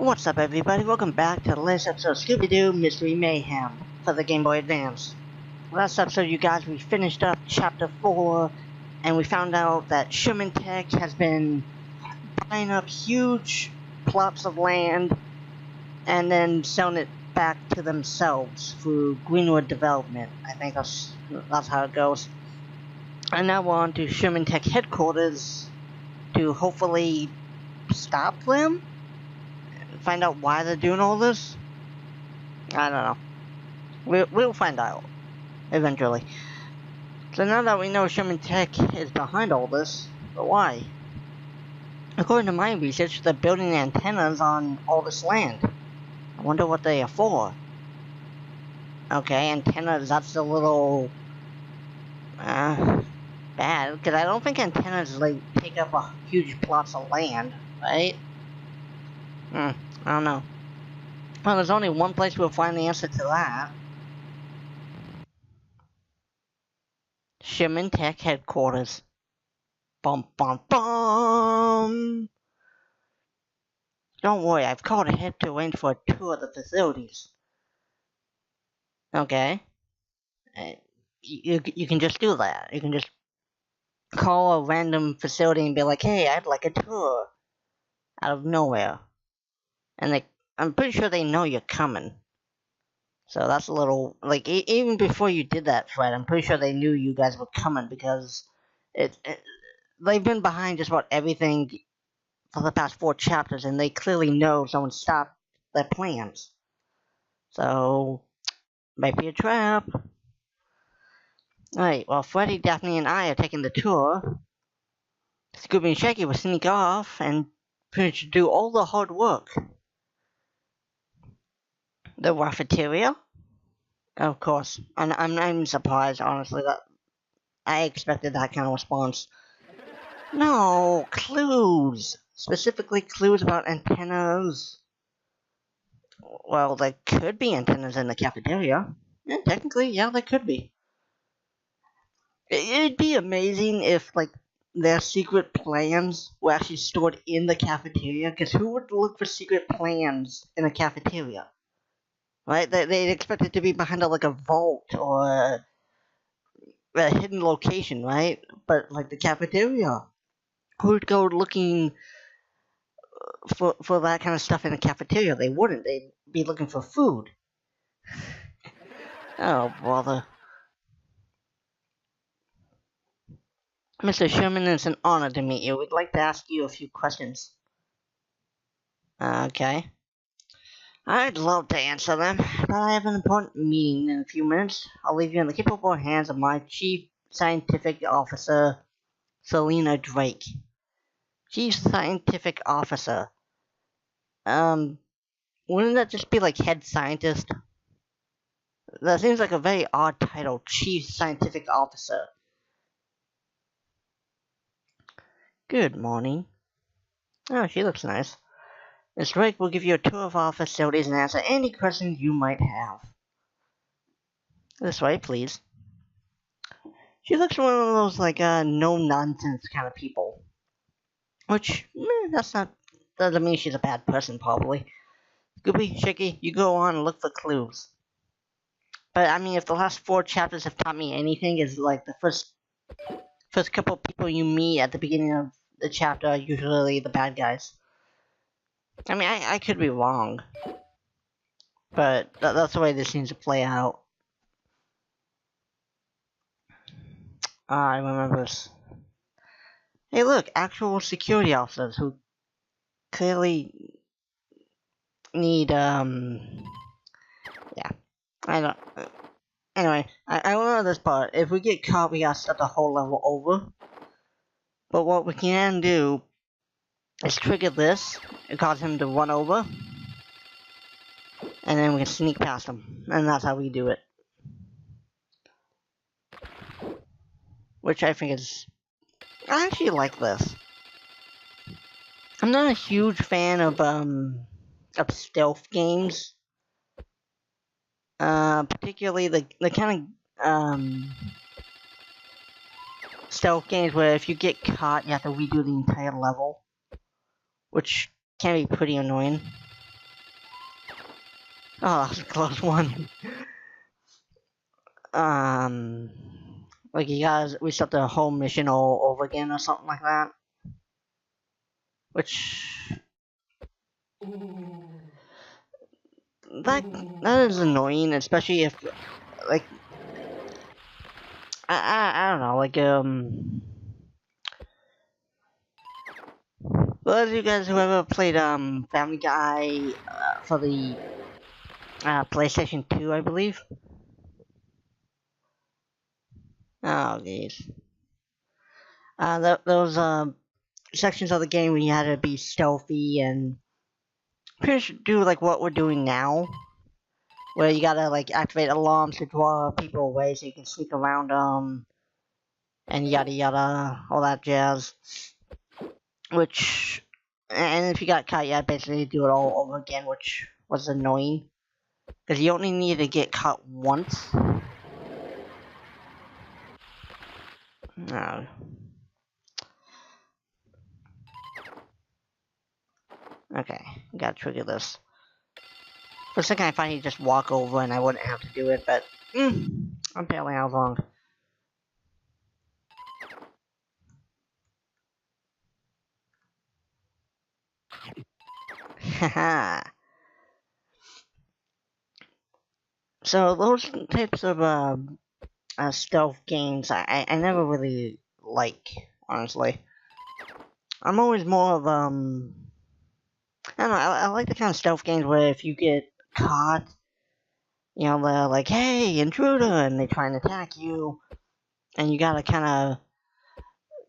What's up, everybody? Welcome back to the latest episode of Scooby-Doo Mystery Mayhem for the Game Boy Advance. Last episode, you guys, we finished up Chapter 4, and we found out that Sherman Tech has been buying up huge plots of land and then selling it back to themselves through Greenwood Development. I think that's how it goes. And now we're on to Sherman Tech headquarters to hopefully stop them? Find out why they're doing all this? I don't know. We'll find out eventually. So now that we know Sherman Tech is behind all this, but why? According to my research, they're building antennas on all this land. I wonder what they are for. Okay, antennas, that's a little bad, because I don't think antennas like take up a huge plots of land, right? I don't know. Well, there's only one place we'll find the answer to that. Sherman Tech headquarters. Bum bum bum! Don't worry, I've called ahead to arrange for a tour of the facilities. Okay. You can just do that. You can just call a random facility and be like, hey, I'd like a tour. Out of nowhere. And I'm pretty sure they know you're coming. So that's a little, like, even before you did that, Fred, I'm pretty sure they knew you guys were coming because they've been behind just about everything for the past 4 chapters, and they clearly know someone stopped their plans. So, might be a trap. Alright, well, Freddy, Daphne, and I are taking the tour. Scooby and Shaggy will sneak off and pretty much do all the hard work. The cafeteria? Of course. I'm surprised, honestly, that I expected that kind of response. No, clues! Specifically clues about antennas. Well, there could be antennas in the cafeteria. Yeah, technically, yeah, there could be. It'd be amazing if, like, their secret plans were actually stored in the cafeteria, because who would look for secret plans in a cafeteria? Right? They'd expect it to be behind like a vault or a hidden location, right? But like the cafeteria, who would go looking for that kind of stuff in a cafeteria? They wouldn't. They'd be looking for food. Oh, bother. Mr. Sherman, it's an honor to meet you. We'd like to ask you a few questions. Okay. I'd love to answer them, but I have an important meeting in a few minutes. I'll leave you in the capable hands of my Chief Scientific Officer, Selena Drake. Chief Scientific Officer. Wouldn't that just be like Head Scientist? That seems like a very odd title, Chief Scientific Officer. Good morning. Oh, she looks nice. Ms. Drake will give you a tour of our facilities and answer any questions you might have. This way, please. She looks one of those, like, no-nonsense kind of people. Which, doesn't mean she's a bad person, probably. Scooby, Shaggy, you go on and look for clues. But, I mean, if the last 4 chapters have taught me anything, is, like, the first couple of people you meet at the beginning of the chapter are usually the bad guys. I mean, I could be wrong. But that's the way this seems to play out. I remember this. Hey, look, actual security officers who clearly need, yeah. I don't. Anyway, I remember this part. If we get caught, we gotta start the whole level over. But what we can do is trigger this and cause him to run over. And then we can sneak past him. And that's how we do it. Which I think is... I actually like this. I'm not a huge fan of stealth games. Particularly the kind of, stealth games where if you get caught, you have to redo the entire level. Which can be pretty annoying. Oh, that was a close one. Um, like you guys restart the whole mission all over again or something like that. Which that is annoying, especially if like I don't know, like those of you guys who ever played Family Guy for the PlayStation 2, I believe. Oh geez. Those sections of the game where you had to be stealthy and pretty sure do like what we're doing now, where you gotta like activate alarms to draw people away so you can sneak around them, and yada yada, all that jazz. Which, and if you got caught, you had to basically do it all over again, which was annoying. Because you only need to get caught once. No. Okay, gotta trigger this. For a second I thought he'd just walk over and I wouldn't have to do it, but apparently I was wrong. Haha. So those types of stealth games I never really like, honestly. I'm always more of I don't know, I like the kind of stealth games where if you get caught, you know, they're like, hey, intruder, and they try and attack you, and you gotta kinda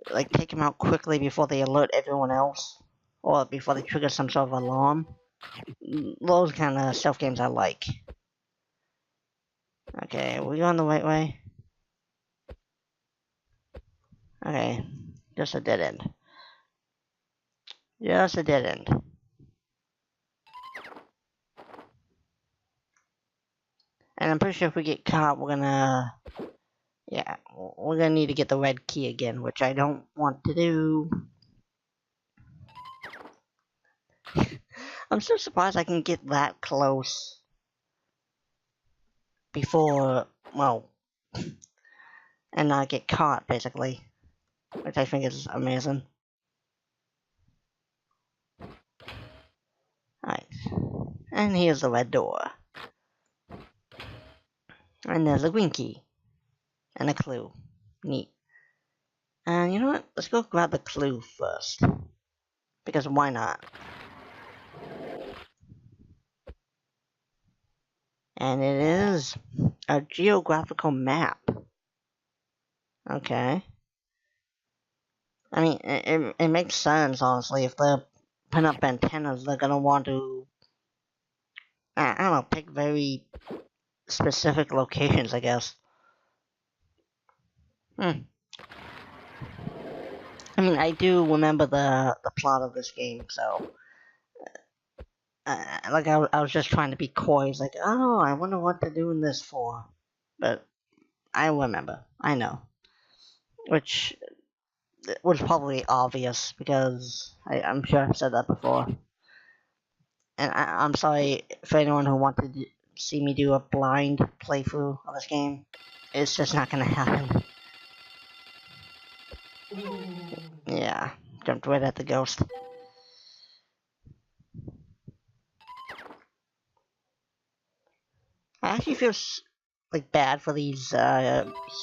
like take them out quickly before they alert everyone else, or before they trigger some sort of alarm. Those kind of stealth games I like. Okay, are we going the right way? Okay, just a dead end. Just a dead end. And I'm pretty sure if we get caught, we're gonna... Yeah, we're gonna need to get the red key again, which I don't want to do. I'm so surprised I can get that close before, well, and not get caught, basically. Which I think is amazing. Alright. And here's the red door. And there's a green key. And a clue. Neat. And you know what? Let's go grab the clue first. Because why not? And it is a geographical map. Okay. I mean, it makes sense, honestly. If they're putting up antennas, they're gonna want to, I don't know, pick very specific locations, I guess. I mean, I do remember the plot of this game, so... like, I was just trying to be coy. It's like, oh, I wonder what they're doing this for. But I remember. I know. Which was probably obvious, because I'm sure I've said that before. And I'm sorry for anyone who wanted to see me do a blind playthrough of this game. It's just not gonna happen. Yeah, jumped right at the ghost. I actually feel like bad for these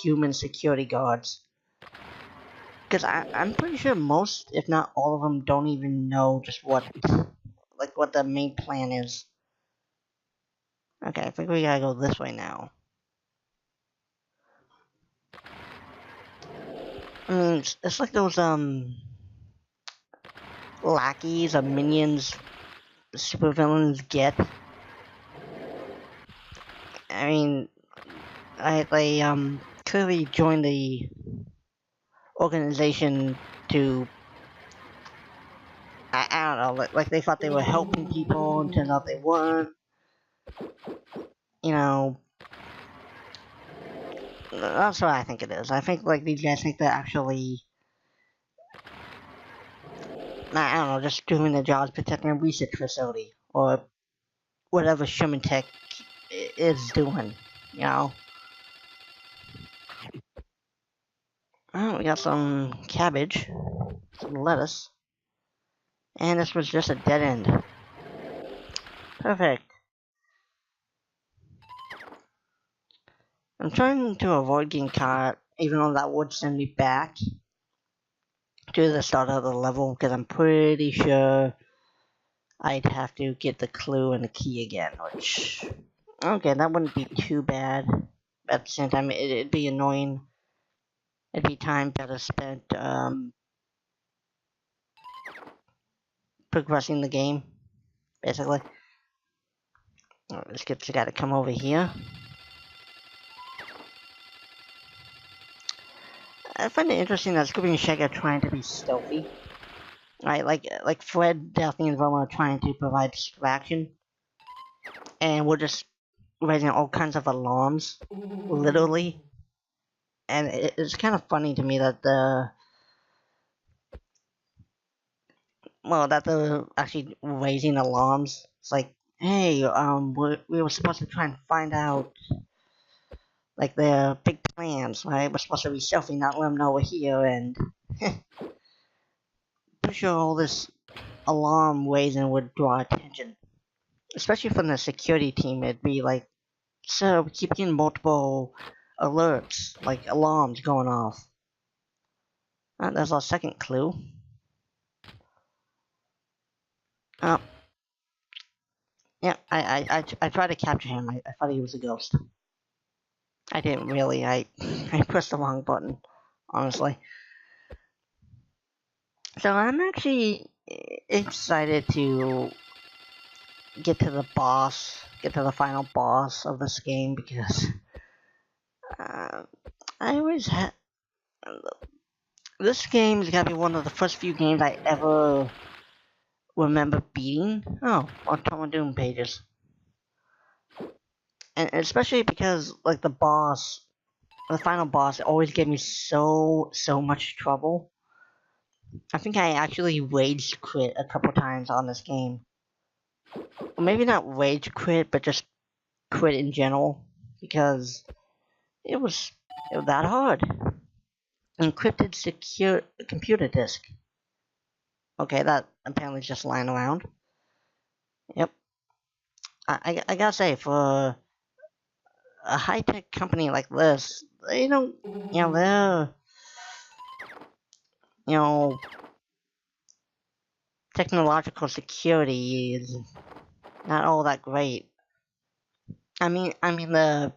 human security guards. Because I'm pretty sure most, if not all of them, don't even know just what the main plan is. Okay, I think we gotta go this way now. I mean, it's like those, lackeys or minions supervillains get. I mean, they, clearly joined the organization to, I don't know, like they thought they were helping people and turned out they weren't. You know, that's what I think it is. I think, like, these guys think they're actually, I don't know, just doing their jobs protecting a research facility, or whatever Sherman Tech is doing, you know. Oh, we got some cabbage, some lettuce, and this was just a dead end. Perfect. I'm trying to avoid getting caught, even though that would send me back to the start of the level, because I'm pretty sure I'd have to get the clue and the key again, which... Okay, that wouldn't be too bad. At the same time, it'd be annoying. It'd be time better spent, progressing the game, basically. Alright, let's get the guy to come over here. I find it interesting that Scooby and Shaggy are trying to be stealthy. Right, like Fred, Daphne, and Velma are trying to provide distraction. And we're just raising all kinds of alarms, literally. And it's kind of funny to me that they're actually raising alarms. It's like, hey, we were supposed to try and find out, like, their big plans, right? We're supposed to be stealthy, not let them know we're here, and pretty sure all this alarm raising would draw attention. Especially from the security team, it'd be like, sir, we keep getting multiple alerts, like alarms going off. There's our second clue. Oh. Yeah, I tried to capture him. I thought he was a ghost. I didn't really. I pressed the wrong button, honestly. So I'm actually excited to get to the final boss of this game, because I always had... This game's gotta be one of the first few games I ever remember beating. Oh, on Tom of Doom pages. And especially because, like, the final boss always gave me so much trouble. I think I actually rage quit a couple times on this game. Or maybe not rage quit, but just quit in general, because it was that hard. Encrypted secure computer disk. Okay, that apparently is just lying around. Yep. I gotta say, for a high-tech company like this, they don't, they're, technological security is not all that great. I mean the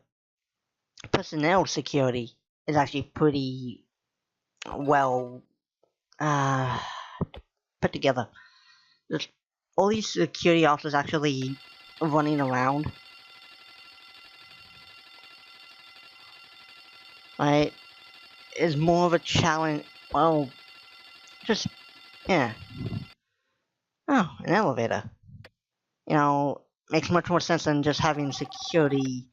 personnel security is actually pretty well put together. There's all these security officers actually running around. Right? Is more of a challenge. Well, just, yeah. Oh, an elevator. Makes much more sense than just having security,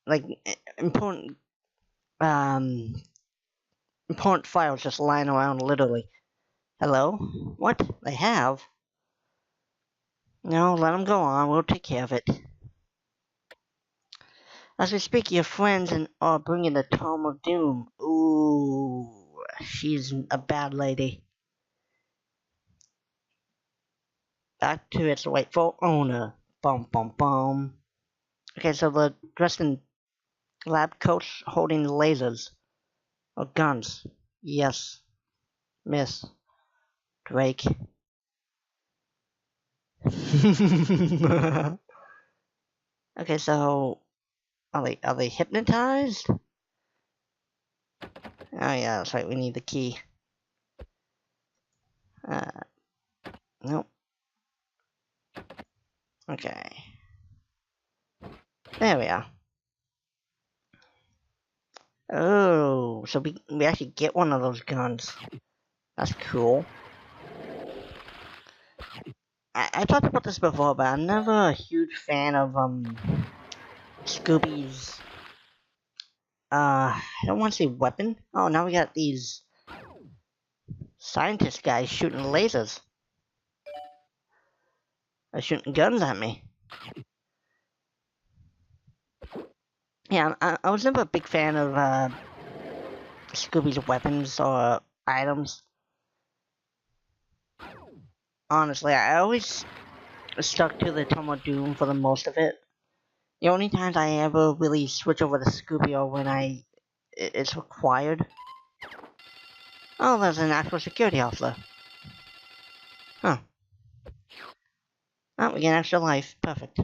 like, important files just lying around, literally. Hello? What? They have? No, let them go on. We'll take care of it. As we speak, your friends are bringing the Tome of Doom. Ooh, she's a bad lady. Back to its rightful owner. Bum bum bum. Okay, so they're dressed in lab coats holding lasers. Or guns. Yes. Miss. Drake. Okay, so are they hypnotized? Oh yeah, that's right, we need the key. Nope. Okay. There we are. Oh, so we actually get one of those guns. That's cool. I talked about this before, but I'm never a huge fan of Scooby's I don't want to say weapon. Oh, now we got these scientist guys shooting lasers. They're shooting guns at me. Yeah, I was never a big fan of Scooby's weapons or items. Honestly, I always stuck to the Tomo Doom for the most of it. The only times I ever really switch over to Scooby are when it's required. Oh, there's an actual security officer. Huh. Oh, we get an extra life. Perfect.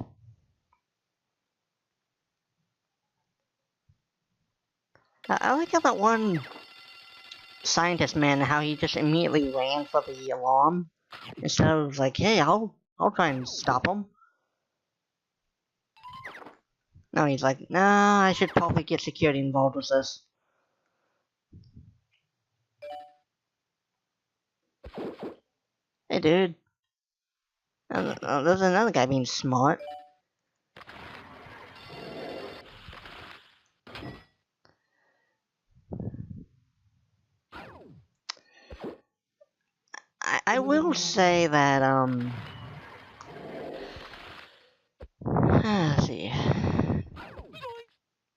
I like how that one scientist man, how he just immediately ran for the alarm instead of like, hey, I'll try and stop him. No, he's like, nah, I should probably get security involved with this. Hey, dude. There's another guy being smart. I will say that, let's see.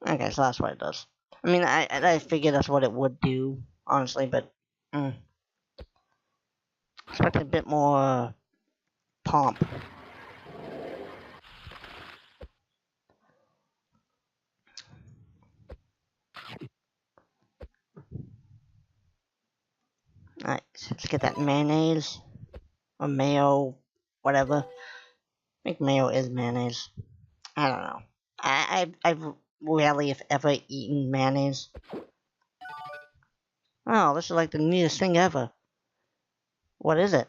Okay, so that's what it does. I mean, I figured that's what it would do, honestly, but, expect a bit more pomp. Alright, let's get that mayonnaise. Or mayo, whatever. I think mayo is mayonnaise. I don't know. I've rarely, if ever, eaten mayonnaise. Oh, this is like the neatest thing ever. What is it?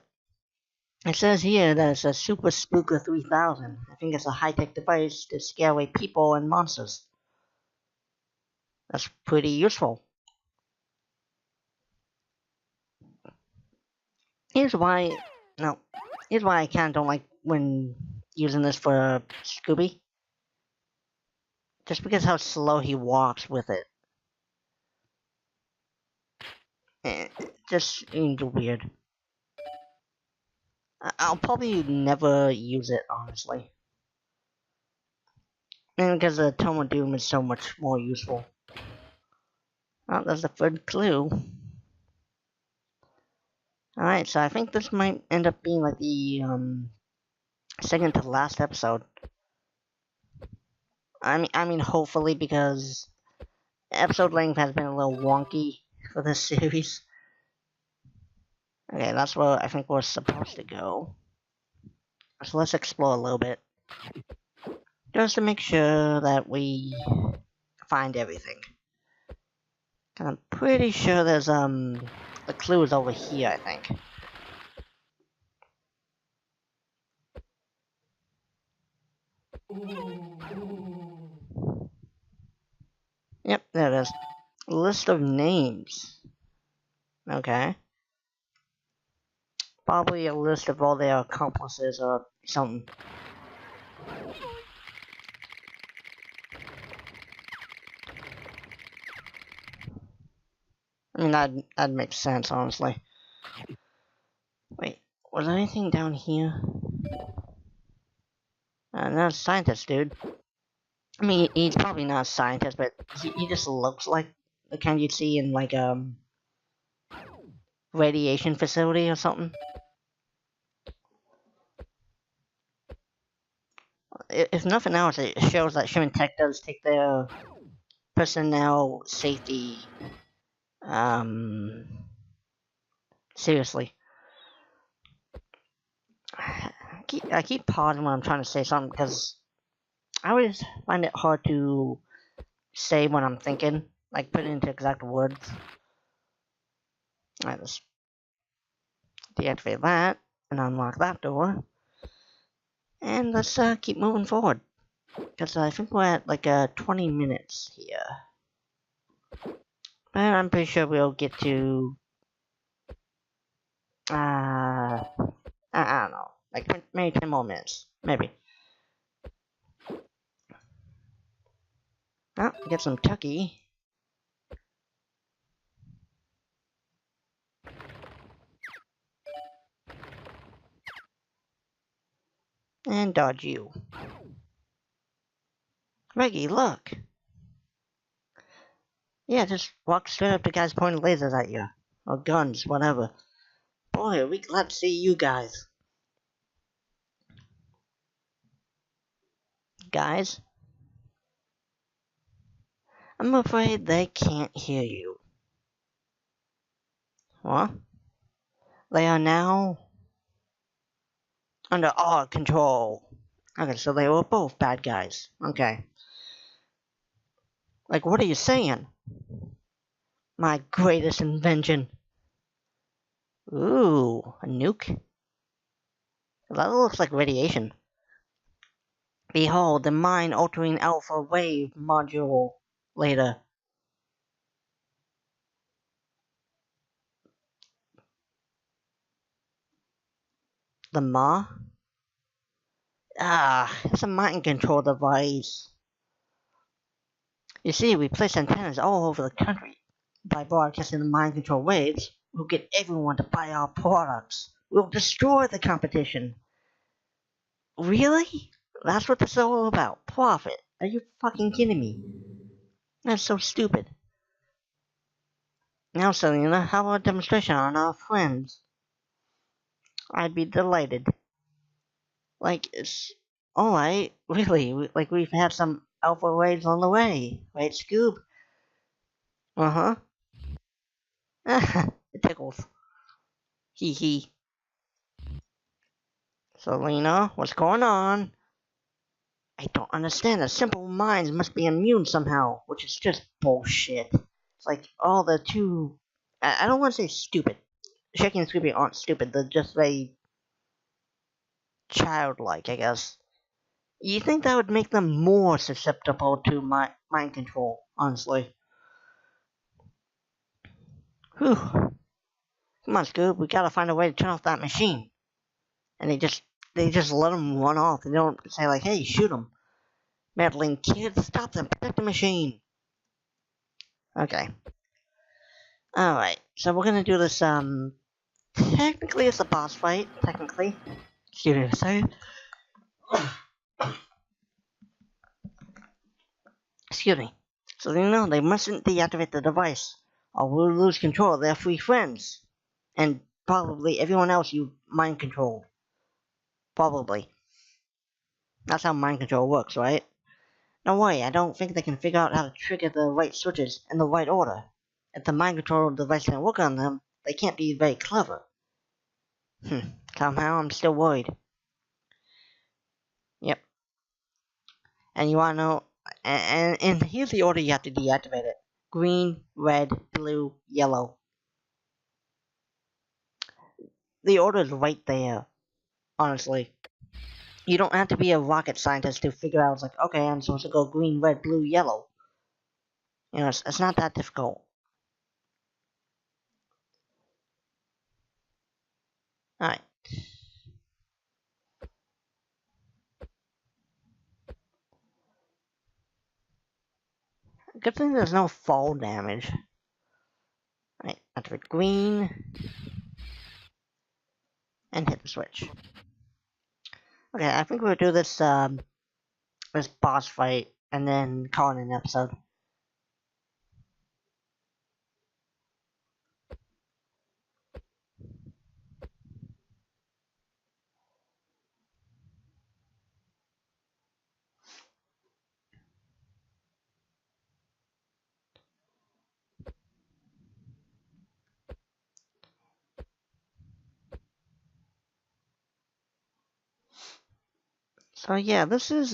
It says here that it's a Super Spooker 3000. I think it's a high-tech device to scare away people and monsters. That's pretty useful. Here's why... No. Here's why I kinda don't like when using this for Scooby. Just because how slow he walks with it. It just seems weird. I'll probably never use it, honestly. And because the Toma Doom is so much more useful. Oh, that's the third clue. Alright, so I think this might end up being like the, second to last episode. I mean, hopefully, because episode length has been a little wonky for this series. Okay, that's where I think we're supposed to go. So let's explore a little bit. Just to make sure that we find everything. I'm pretty sure there's, the clue is over here, I think. Yep, there it is. List of names. Okay. Probably a list of all their accomplices or something. I mean, that'd make sense, honestly. Wait, was there anything down here? Not a scientist, dude. I mean, he's probably not a scientist, but he just looks like the kind you'd see in, like, radiation facility or something. If nothing else, it shows that Sherman Tech does take their personnel safety, seriously. I keep pausing when I'm trying to say something because I always find it hard to say what I'm thinking, like put it into exact words. Alright, let's deactivate that and unlock that door. And let's keep moving forward. Because I think we're at like 20 minutes here. And I'm pretty sure we'll get to... I don't know. Like maybe 10 more minutes. Maybe. Oh, get some Tucky. And dodge you. Reggie, look! Yeah, just walk straight up to guys pointing lasers at you. Or guns, whatever. Boy, are we glad to see you guys. Guys? I'm afraid they can't hear you. What? They are now under our control. Okay, so they were both bad guys. Okay. Like, what are you saying? My greatest invention. Ooh, a nuke? That looks like radiation. Behold, the mind-altering alpha wave module later. The Ma? Ah, it's a mind control device. You see, we place antennas all over the country. By broadcasting the mind control waves, we'll get everyone to buy our products. We'll destroy the competition. Really? That's what this is all about. Profit. Are you fucking kidding me? That's so stupid. Now, Selena, how about a demonstration on our friends? I'd be delighted. Like, it's alright, really. Like, we've had some alpha waves on the way. Right, Scoob? Uh-huh. It tickles. Hee hee. Selena, what's going on? I don't understand. The simple minds must be immune somehow, which is just bullshit. It's like all the too. I don't want to say stupid. Shaky and Scooby aren't stupid. They're just very childlike, I guess. You think that would make them more susceptible to mind control? Honestly. Whew. Come on, Scoob. We gotta find a way to turn off that machine. And they just let them run off. They don't say like, "Hey, shoot them." Meddling kids, stop them. Protect the machine. Okay. Alright, so we're gonna do this, technically it's a boss fight, technically. Excuse me a second. Excuse me. So you know, they mustn't deactivate the device, or we'll lose control of their three friends. And probably everyone else you mind controlled. Probably. That's how mind control works, right? No way, I don't think they can figure out how to trigger the right switches in the right order. If the mind control device can work on them, they can't be very clever. Somehow I'm still worried. Yep. And you wanna know, and here's the order you have to deactivate it. Green, red, blue, yellow. The order is right there, honestly. You don't have to be a rocket scientist to figure out, it's like, okay, I'm supposed to go green, red, blue, yellow. You know, it's not that difficult. Alright. Good thing there's no fall damage. Alright, activate green. And hit the switch. Okay, I think we'll do this, this boss fight, and then call it an episode. So yeah, this is,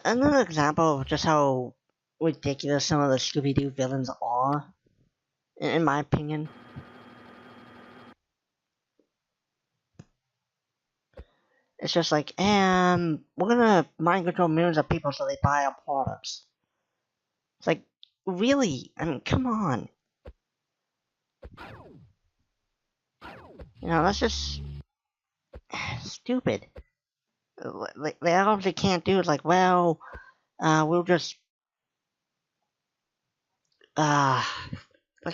another example of just how ridiculous some of the Scooby-Doo villains are, in my opinion. It's just like, we're gonna mind control millions of people so they buy our products. It's like, really? I mean, come on. You know, that's just stupid. They obviously can't do it. Like, well, we'll just, like,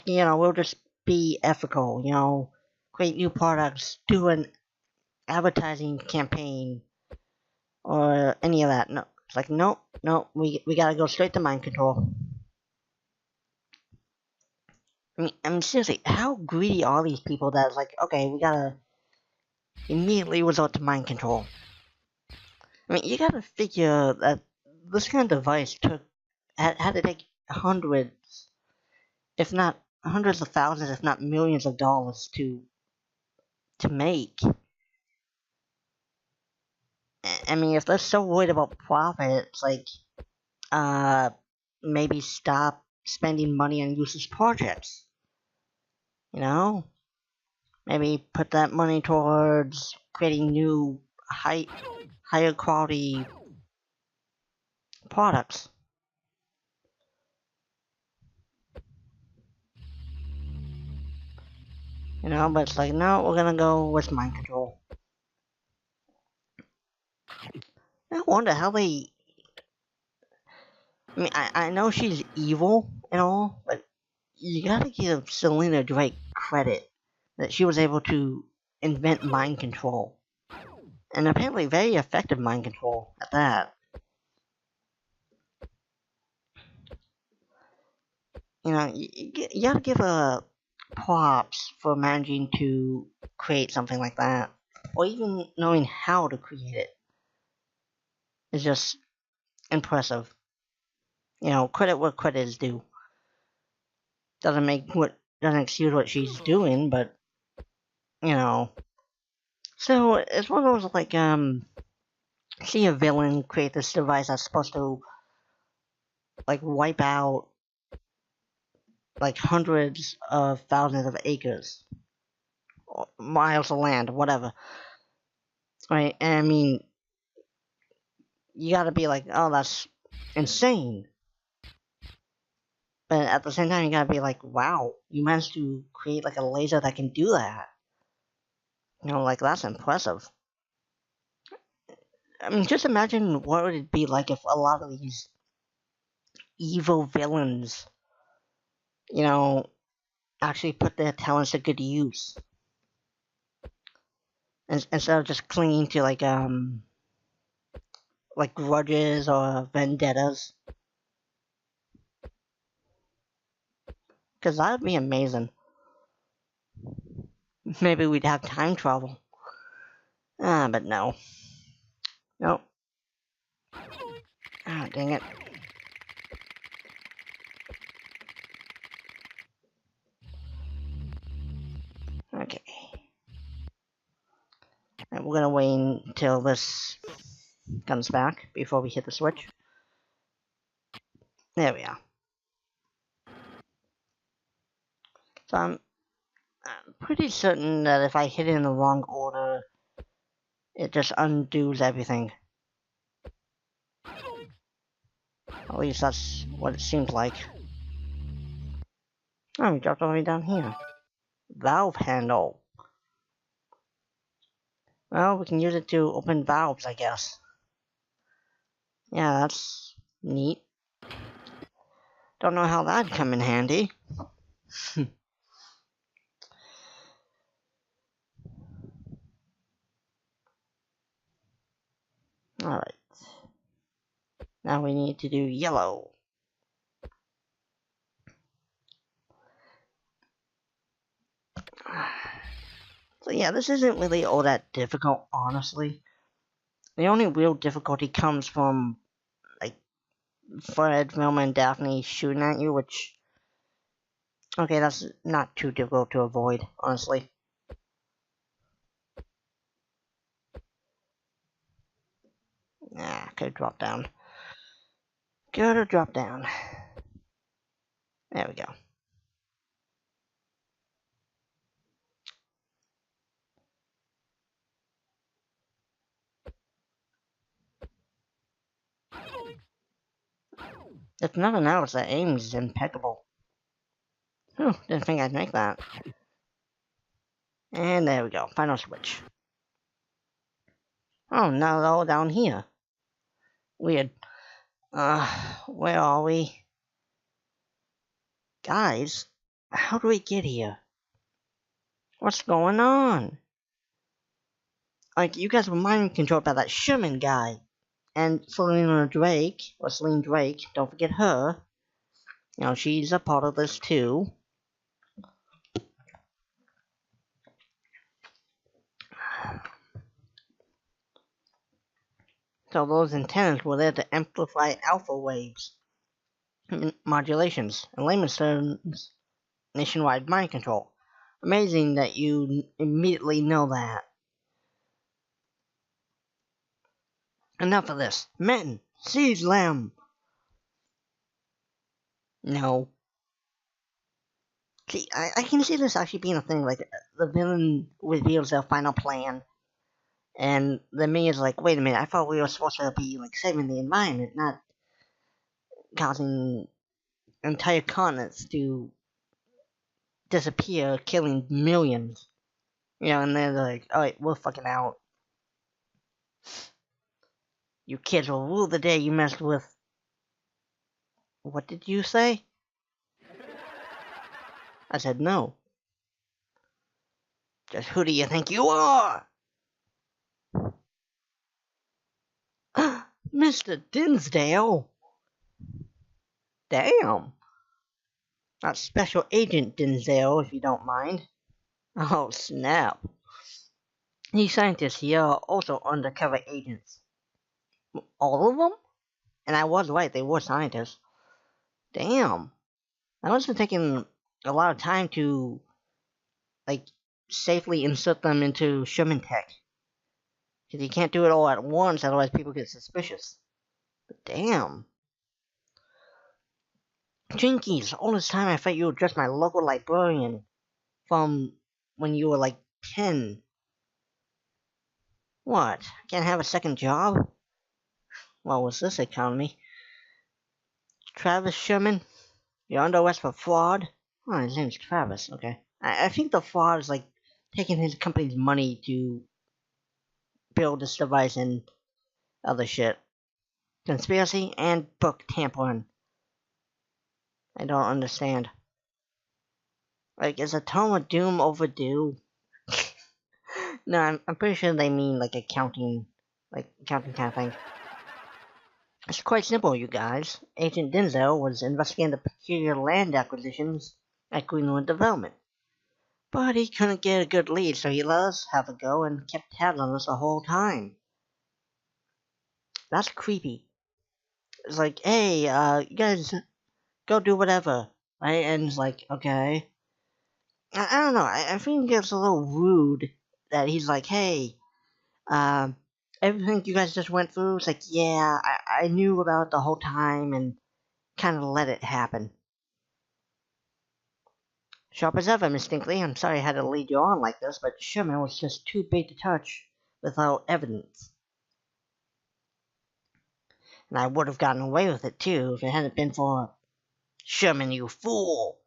you know, we'll just be ethical, you know, create new products, do an advertising campaign or any of that. No, it's like no, we gotta go straight to mind control. I mean, seriously, how greedy are these people that it's like, okay, we gotta immediately resort to mind control? I mean, you gotta figure that this kind of device had to take hundreds, if not hundreds of thousands, if not millions of dollars to make. I mean, if they're so worried about profit, it's like, uh, maybe stop spending money on useless projects. You know? Maybe put that money towards creating new, higher quality products. You know, but it's like, no, we're gonna go with mind control. I wonder how they. I mean, I know she's evil and all, but you gotta give Selena Drake credit that she was able to invent mind control. And apparently very effective mind control at that. You know, you gotta give her props for managing to create something like that. Or even knowing how to create it is just impressive. You know, credit where credit is due. Doesn't excuse what she's doing, but you know. So it's one of those like see a villain create this device that's supposed to like wipe out like hundreds of thousands of acres, or miles of land, whatever. Right? And I mean, you gotta be like, oh, that's insane. But at the same time, you gotta be like, wow, you managed to create like a laser that can do that. You know, like that's impressive. I mean, just imagine what would it be like if a lot of these evil villains, you know, actually put their talents to good use. Instead of just clinging to like grudges or vendettas. Because that would be amazing. Maybe we'd have time travel. But no. Nope. Ah, dang it. Okay. And we're gonna wait until this comes back before we hit the switch. There we are. So I'm pretty certain that if I hit it in the wrong order, it just undoes everything. At least that's what it seems like. Oh, we dropped all the way down here. Valve handle. Well, we can use it to open valves, I guess. Yeah, that's neat. Don't know how that'd come in handy. Alright. Now we need to do yellow. So yeah, this isn't really all that difficult, honestly. The only real difficulty comes from, like, Fred, Velma, and Daphne shooting at you, which... Okay, that's not too difficult to avoid, honestly. Could drop down. Gotta drop down. There we go. If nothing else, the aim is impeccable. Whew, didn't think I'd make that. And there we go, final switch. Oh, now they're all down here. Weird. Where are we? Guys, how do we get here? What's going on? like, you guys were mind controlled by that Sherman guy. And Selena Drake, or Celine Drake, don't forget her. You know, she's a part of this too. So those antennas were there to amplify alpha waves, modulations, in layman's terms, nationwide mind control. Amazing that you immediately know that. Enough of this. Men, seize them! No. See, I can see this actually being a thing, like, the villain reveals their final plan, and the me is like, wait a minute, I thought we were supposed to be, like, saving the environment, not causing entire continents to disappear, killing millions. You know, and they're like, alright, we're fucking out. You kids will rule the day you messed with... What did you say? I said no. Just who do you think you are? Mr. Dinsdale! Damn! Not Special Agent Dinsdale, if you don't mind. Oh, snap. These scientists here are also undercover agents. All of them? And I was right, they were scientists. Damn. I must have taken a lot of time to, like, safely insert them into Sherman tech. Because you can't do it all at once, otherwise people get suspicious. But damn. Jinkies, all this time I thought you were just my local librarian. From when you were like 10. What? Can't have a second job? Well, what's this economy? Travis Sherman? You're under arrest for fraud? Oh, his name's Travis, okay. I think the fraud is like taking his company's money to build this device and other shit. Conspiracy and book tampering. I don't understand. Like, is a tome of doom overdue? No, I'm pretty sure they mean like accounting kind of thing. It's quite simple, you guys. Agent Denzel was investigating the peculiar land acquisitions at Greenwood Development. But he couldn't get a good lead, so he let us have a go and kept tabs on us the whole time. That's creepy. It's like, hey, you guys go do whatever, right? And it's like, okay. I don't know, I think it's a little rude that he's like, hey, everything you guys just went through, it's like, yeah, I knew about it the whole time and kind of let it happen. Sharp as ever, Miss Dinkley. I'm sorry I had to lead you on like this, but Sherman was just too big to touch without evidence. And I would have gotten away with it too if it hadn't been for Sherman, you fool.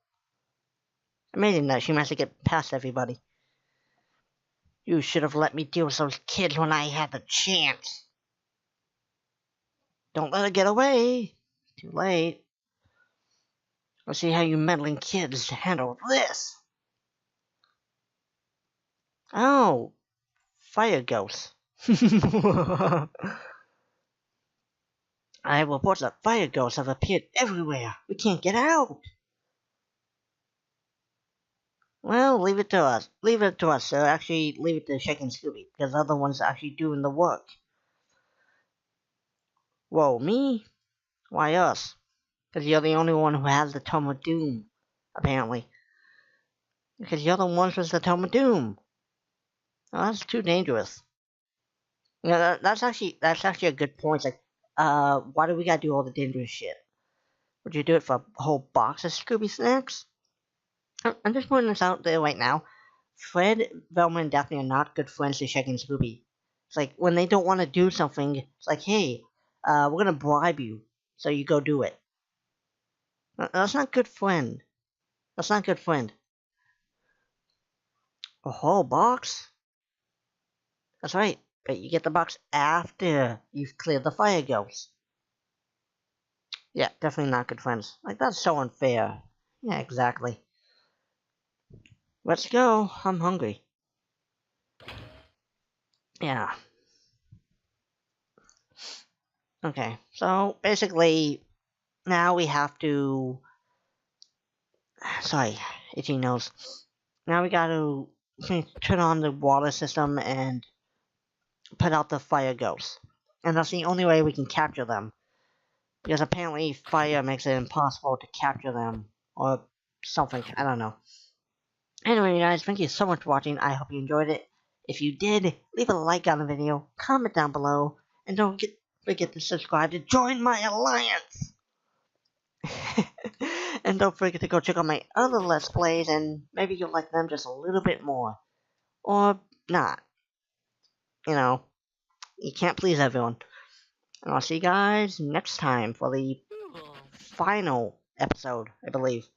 Amazing that she managed to get past everybody. You should have let me deal with those kids when I had the chance. Don't let her get away. Too late. Let's see how you meddling kids handle this. Oh, fire ghosts. I have reports that fire ghosts have appeared everywhere. We can't get out. Well, leave it to us. Leave it to us, sir. Actually, leave it to Shake and Scooby, because they're the ones actually doing the work. Whoa, me? Why us? Because you're the only one who has the Tome of Doom, apparently. Because you're the ones with the Tome of Doom. Oh, that's too dangerous. You know, that's actually a good point. It's like, why do we gotta do all the dangerous shit? Would you do it for a whole box of Scooby snacks? I'm just putting this out there right now. Fred, Velma, and Daphne are not good friends to Shaggy and Scooby. It's like, when they don't want to do something, it's like, hey, we're gonna bribe you, so you go do it. That's not good friend. That's not good friend. A whole box? That's right, but you get the box after you've cleared the fire ghosts. Yeah, definitely not good friends. Like, that's so unfair. Yeah, exactly. Let's go. I'm hungry. Yeah. Okay, so basically, now we have to. Sorry, itchy nose. Now we gotta turn on the water system and put out the fire ghosts. And that's the only way we can capture them. Because apparently fire makes it impossible to capture them. Or something, I don't know. Anyway, guys, thank you so much for watching. I hope you enjoyed it. If you did, leave a like on the video, comment down below, and don't forget to subscribe to join my alliance! And don't forget to go check out my other Let's Plays, and maybe you'll like them just a little bit more. Or not. You know, you can't please everyone. And I'll see you guys next time for the final episode, I believe.